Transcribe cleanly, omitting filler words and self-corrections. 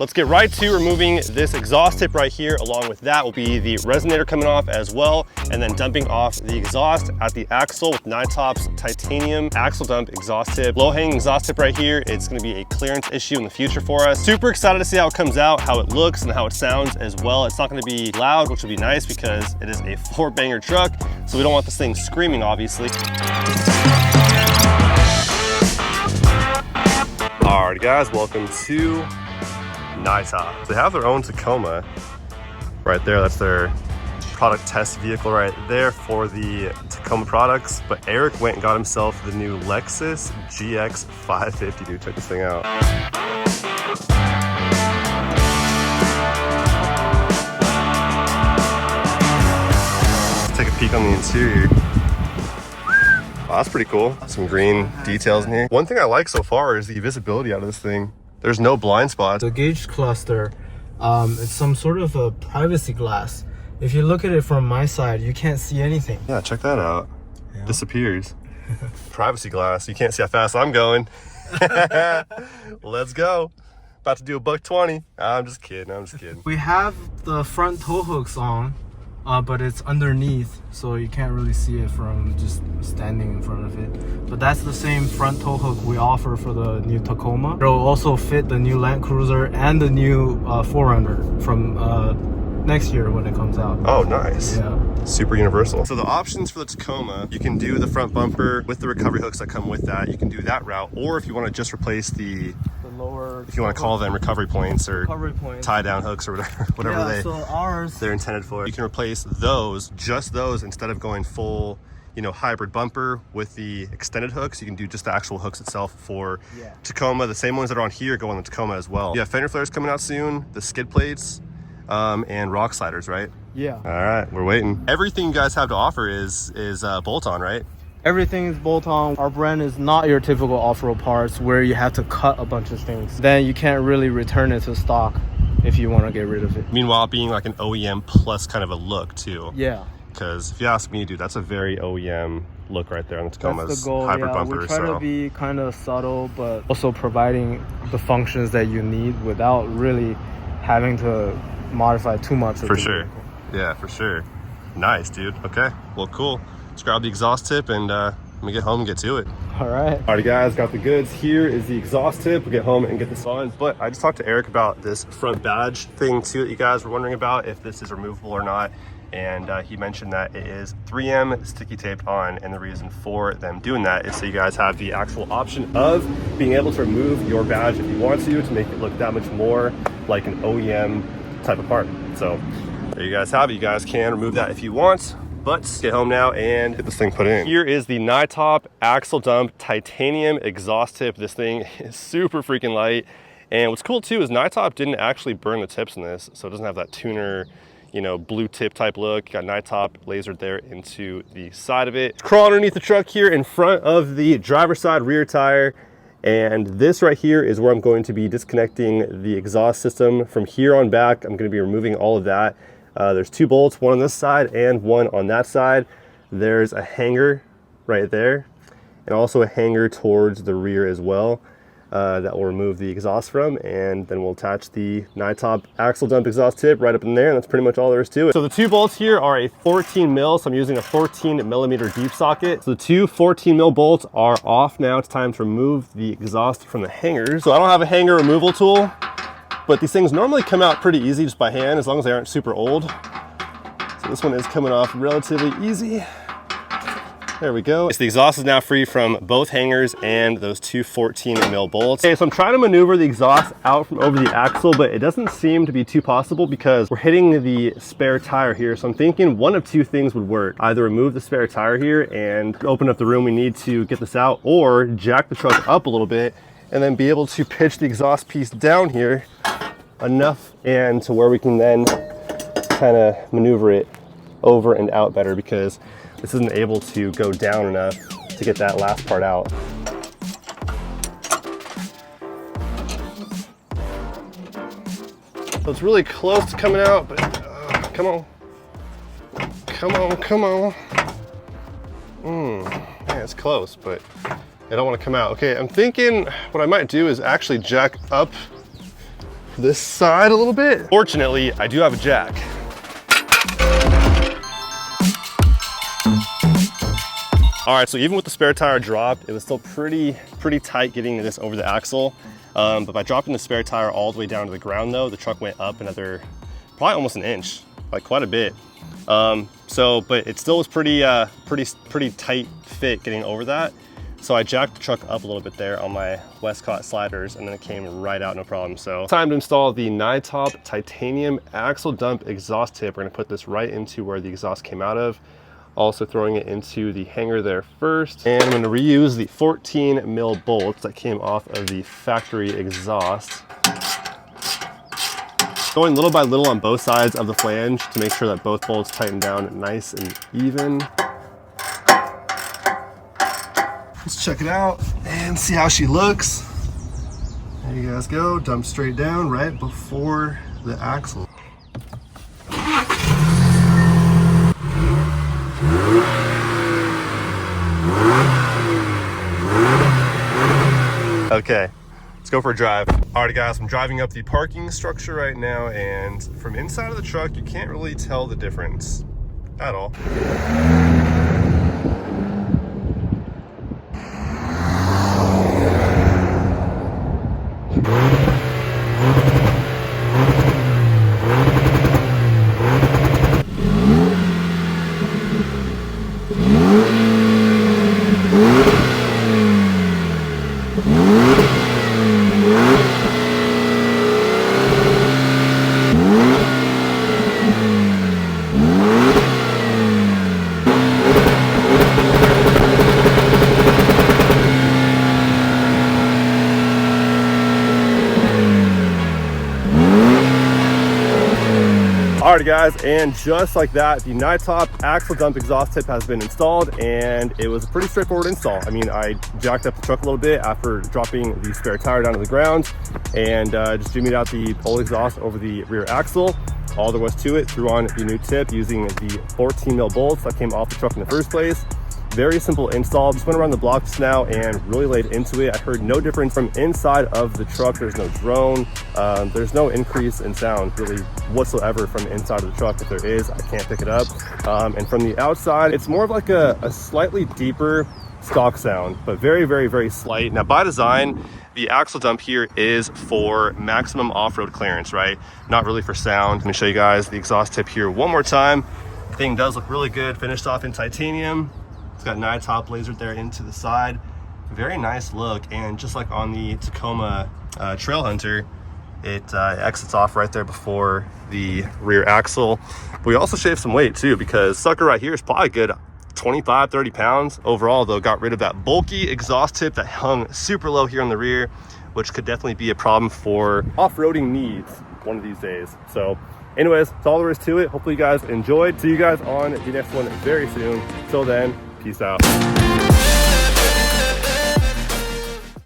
Let's get right to removing this exhaust tip right here. Along with that will be the resonator coming off as well, and then dumping off the exhaust at the axle with Nytop's titanium axle dump exhaust tip. Low-hanging exhaust tip right here. It's gonna be a clearance issue in the future for us. Super excited to see how it comes out, how it looks, and how it sounds as well. It's not gonna be loud, which will be nice because it is a 4-banger truck, so we don't want this thing screaming, obviously. Alright guys, welcome to Nytop. They have their own Tacoma right there. That's their product test vehicle right there for the Tacoma products. But Eric went and got himself the new Lexus GX 550. Dude, check this thing out. Let's take a peek on the interior. Wow, that's pretty cool. Some green details in here. One thing I like so far is the visibility out of this thing. There's no blind spots. The gauge cluster, it's some sort of a privacy glass. If you look at it from my side, you can't see anything. Yeah, check that out. Yeah. Disappears. Privacy glass. You can't see how fast I'm going. Let's go. About to do a $120. I'm just kidding. We have the front tow hooks on, but it's underneath, so you can't really see it from just standing in front of it. But that's the same front tow hook we offer for the new Tacoma. It'll also fit the new Land Cruiser and the new 4Runner from next year when it comes out. Oh, nice. Yeah. Super universal. So the options for the Tacoma, you can do the front bumper with the recovery hooks that come with that. You can do that route, or if you want to just replace the lower, if you want to call them recovery points or tie down hooks or whatever they're intended for, you can replace those, just those, instead of going full, you know, hybrid bumper with the extended hooks. You can do just the actual hooks itself for Tacoma. The same ones that are on here go on the Tacoma as well. You have fender flares coming out soon, the skid plates, and rock sliders, right? Yeah. All right, we're waiting. Everything you guys have to offer is bolt-on, right? Everything is bolt-on. Our brand is not your typical off-road parts where you have to cut a bunch of things. Then you can't really return it to stock if you want to get rid of it. Meanwhile, being like an OEM plus kind of a look too. Yeah. Because if you ask me, dude, that's a very OEM look right there on the Tacoma's that's the goal, hybrid bumper. We try to be kind of subtle, but also providing the functions that you need without really having to modify too much. For sure. Yeah, for sure. Nice, dude. Okay, well, cool. Let's grab the exhaust tip and let me get home and get to it. All right. Alrighty guys, got the goods. Here is the exhaust tip. We'll get home and get this on. But I just talked to Eric about this front badge thing too that you guys were wondering about, if this is removable or not. And he mentioned that it is 3M sticky taped on, and the reason for them doing that is so you guys have the actual option of being able to remove your badge if you want to make it look that much more like an OEM type of part. So there you guys have it. You guys can remove that if you want, but get home now and get this thing put in. Here is the Nytop axle dump titanium exhaust tip. This thing is super freaking light. And what's cool too is Nytop didn't actually burn the tips in this, so it doesn't have that tuner, you know, blue tip type look. Got Nytop lasered there into the side of it. Crawl underneath the truck here in front of the driver's side rear tire. And this right here is where I'm going to be disconnecting the exhaust system. From here on back, I'm going to be removing all of that. There's 2 bolts, one on this side and one on that side. There's a hanger right there, and also a hanger towards the rear as well. That will remove the exhaust from, and then we'll attach the Nytop axle dump exhaust tip right up in there, and that's pretty much all there is to it. So the 2 bolts here are a 14 mil, so I'm using a 14 millimeter deep socket. So the 2 14 mil bolts are off now. It's time to remove the exhaust from the hangers. So I don't have a hanger removal tool, but these things normally come out pretty easy just by hand, as long as they aren't super old. So this one is coming off relatively easy. There we go. So the exhaust is now free from both hangers and those 2 14 mil bolts. Okay, so I'm trying to maneuver the exhaust out from over the axle, but it doesn't seem to be too possible because we're hitting the spare tire here. So I'm thinking one of 2 things would work. Either remove the spare tire here and open up the room we need to get this out, or jack the truck up a little bit and then be able to pitch the exhaust piece down here enough and to where we can then kind of maneuver it over and out better, because this isn't able to go down enough to get that last part out. So it's really close to coming out, but come on. Come on, come on. Yeah, it's close, but I don't want to come out. Okay, I'm thinking what I might do is actually jack up this side a little bit. Fortunately, I do have a jack. All right, so even with the spare tire dropped, it was still pretty tight getting this over the axle. But by dropping the spare tire all the way down to the ground though, the truck went up another, probably almost an inch, like quite a bit. But it still was pretty tight fit getting over that. So I jacked the truck up a little bit there on my Westcott sliders, and then it came right out, no problem. So time to install the Nytop titanium axle dump exhaust tip. We're gonna put this right into where the exhaust came out of. Also throwing it into the hanger there first. And I'm gonna reuse the 14 mil bolts that came off of the factory exhaust. Going little by little on both sides of the flange to make sure that both bolts tighten down nice and even. Let's check it out and see how she looks. There you guys go, dump straight down right before the axle. Okay, let's go for a drive. All right guys, I'm driving up the parking structure right now, and from inside of the truck, you can't really tell the difference at all. Alrighty guys, and just like that, the Nytop axle dump exhaust tip has been installed, and it was a pretty straightforward install. I mean, I jacked up the truck a little bit after dropping the spare tire down to the ground, and just jimmied out the pole exhaust over the rear axle. All there was to it, threw on the new tip using the 14 mil bolts that came off the truck in the first place. Very simple install. Just went around the block just now and really laid into it. I heard no difference from inside of the truck. There's no drone. There's no increase in sound really whatsoever from the inside of the truck. If there is, I can't pick it up. And from the outside, it's more of like a slightly deeper stock sound, but very slight. Now by design, the axle dump here is for maximum off-road clearance, right? Not really for sound. Let me show you guys the exhaust tip here one more time. The thing does look really good, finished off in titanium. It's got Nytop lasered there into the side. Very nice look, and just like on the Tacoma Trail Hunter, it exits off right there before the rear axle. But we also shaved some weight too, because sucker right here is probably a good 25-30 pounds. Overall though, got rid of that bulky exhaust tip that hung super low here on the rear, which could definitely be a problem for off-roading needs one of these days. So anyways, that's all there is to it. Hopefully you guys enjoyed. See you guys on the next one very soon. Till then, peace out.